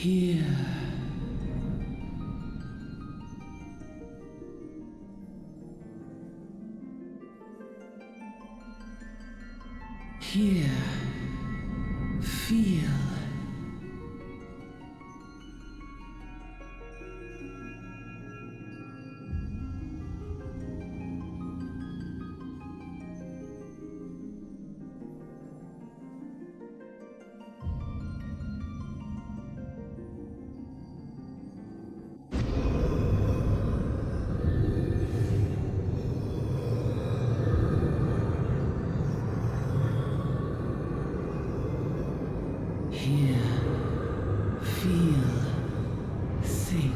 Here. Here. Feel. Hear, feel, think.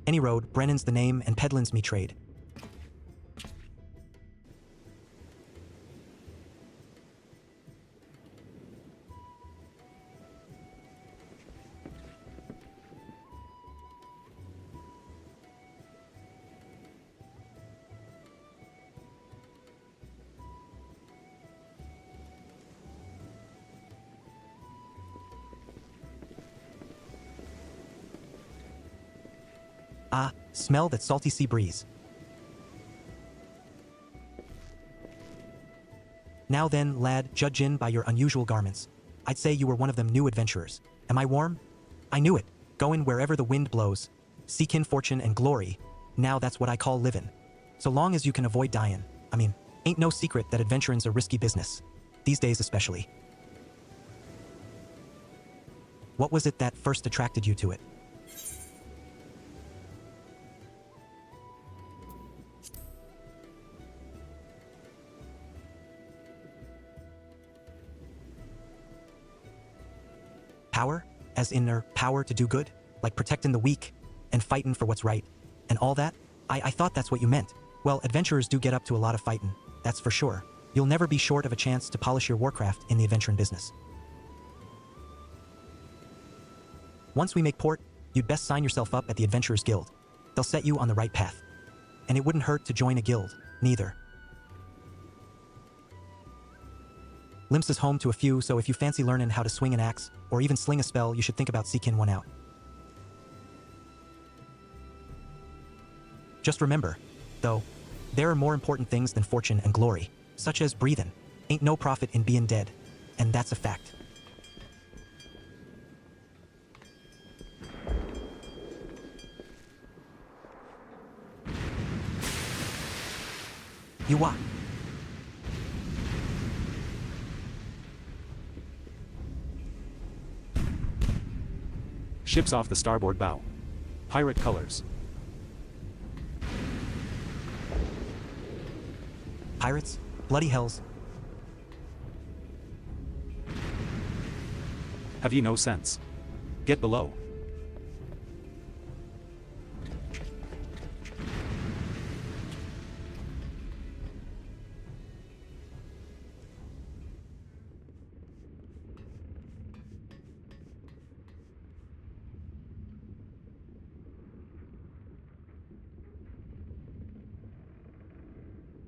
Any road, Brennan's the name, and Pedlin's me trade. Ah, smell that salty sea breeze. Now then, lad, judge in by your unusual garments. I'd say you were one of them new adventurers. Am I warm? I knew it. Goin' wherever the wind blows. Seekin' fortune and glory. Now that's what I call livin'. So long as you can avoid dyin'. I mean, ain't no secret that adventurin's a risky business. These days especially. What was it that first attracted you to it? Power? As in their power to do good? Like protecting the weak and fighting for what's right and all that? I thought that's what you meant. Well, adventurers do get up to a lot of fighting, that's for sure. You'll never be short of a chance to polish your warcraft in the adventuring business. Once we make port, you'd best sign yourself up at the Adventurers Guild. They'll set you on the right path. And it wouldn't hurt to join a guild, neither. Limsa's home to a few, so if you fancy learning how to swing an axe, or even sling a spell, you should think about seeking one out. Just remember, though, there are more important things than fortune and glory, such as breathing. Ain't no profit in being dead, and that's a fact. You what? Ships off the starboard bow. Pirate colors. Pirates? Bloody hells. Have ye no sense? Get below.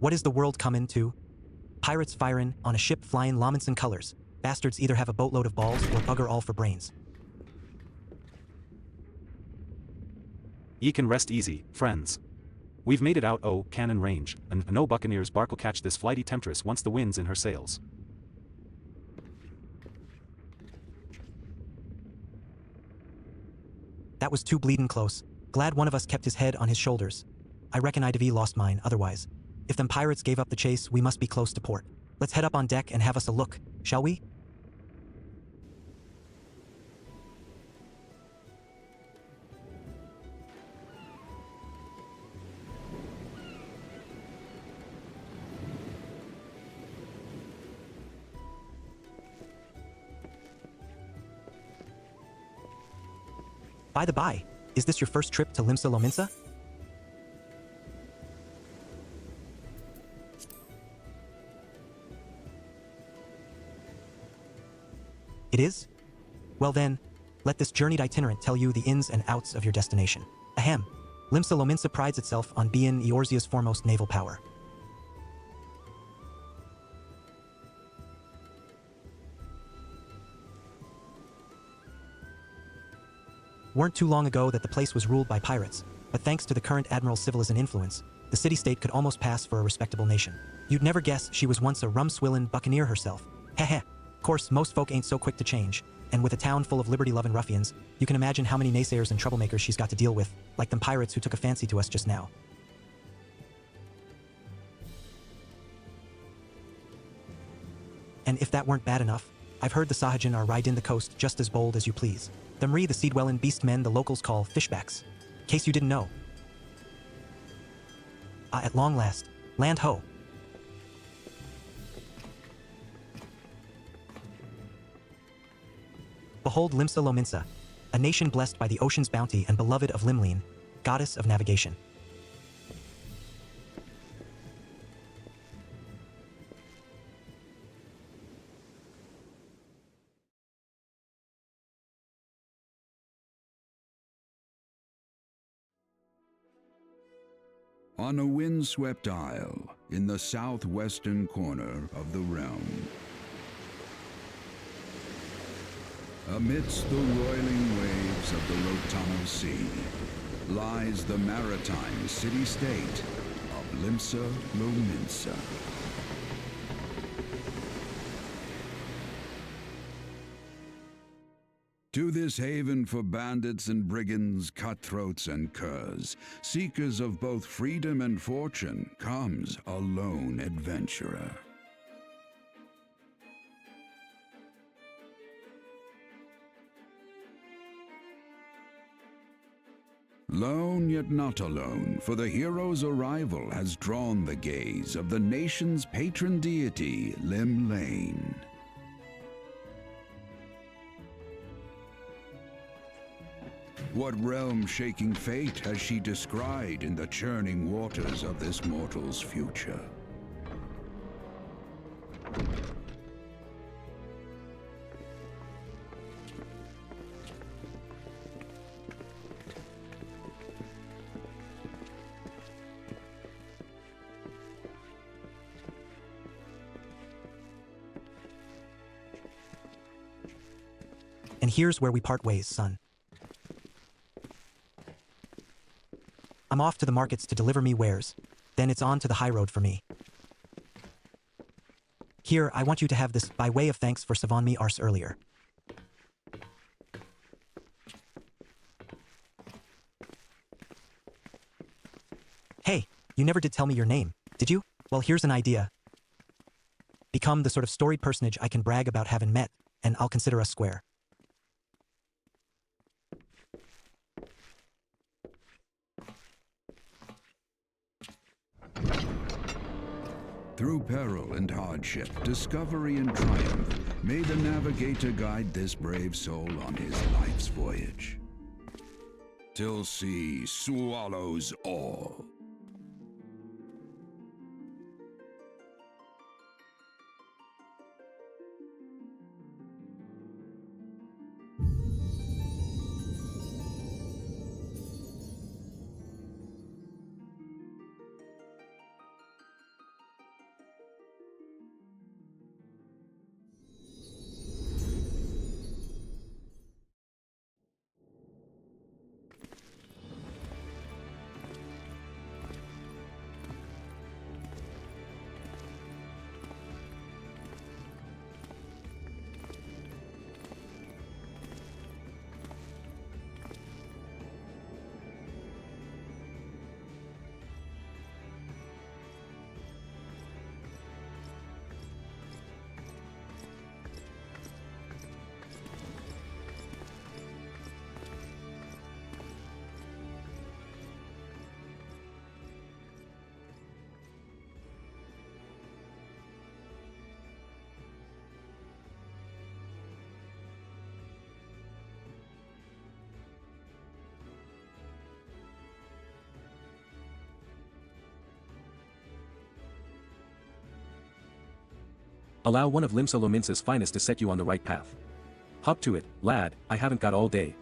What is the world comin' to? Pirates firin' on a ship flyin' Lominsa colors. Bastards either have a boatload of balls or bugger all for brains. Ye can rest easy, friends. We've made it out cannon range, and no buccaneer's bark'll catch this flighty temptress once the wind's in her sails. That was too bleedin' close. Glad one of us kept his head on his shoulders. I reckon I'd have lost mine otherwise. If them pirates gave up the chase, we must be close to port. Let's head up on deck and have us a look, shall we? By the by, is this your first trip to Limsa Lominsa? It is? Well then, let this journeyed itinerant tell you the ins and outs of your destination. Ahem. Limsa Lominsa prides itself on being Eorzea's foremost naval power. Weren't too long ago that the place was ruled by pirates, but thanks to the current admiral's civilizing influence, the city-state could almost pass for a respectable nation. You'd never guess she was once a rum-swillin' buccaneer herself. Heh. Of course, most folk ain't so quick to change, and with a town full of liberty-loving ruffians, you can imagine how many naysayers and troublemakers she's got to deal with, like them pirates who took a fancy to us just now. And if that weren't bad enough, I've heard the Sahajin are riding the coast just as bold as you please. Them the sea-dwellin' beast men the locals call fishbacks. Case you didn't know. At long last, land ho! Behold Limsa Lominsa, a nation blessed by the ocean's bounty and beloved of Limline, goddess of navigation. On a windswept isle in the southwestern corner of the realm, amidst the roiling waves of the Lotano Sea, lies the maritime city-state of Limsa Lominsa. To this haven for bandits and brigands, cutthroats and curs, seekers of both freedom and fortune, comes a lone adventurer. Lone yet not alone, for the hero's arrival has drawn the gaze of the nation's patron deity, Limlane. What realm-shaking fate has she descried in the churning waters of this mortal's future? And here's where we part ways, son. I'm off to the markets to deliver me wares. Then it's on to the high road for me. Here, I want you to have this by way of thanks for saving me arse earlier. Hey, you never did tell me your name, did you? Well, here's an idea. Become the sort of storied personage I can brag about having met, and I'll consider us square. Through peril and hardship, discovery and triumph, may the navigator guide this brave soul on his life's voyage. Till sea swallows all. Allow one of Limsa Lominsa's finest to set you on the right path. Hop to it, lad, I haven't got all day.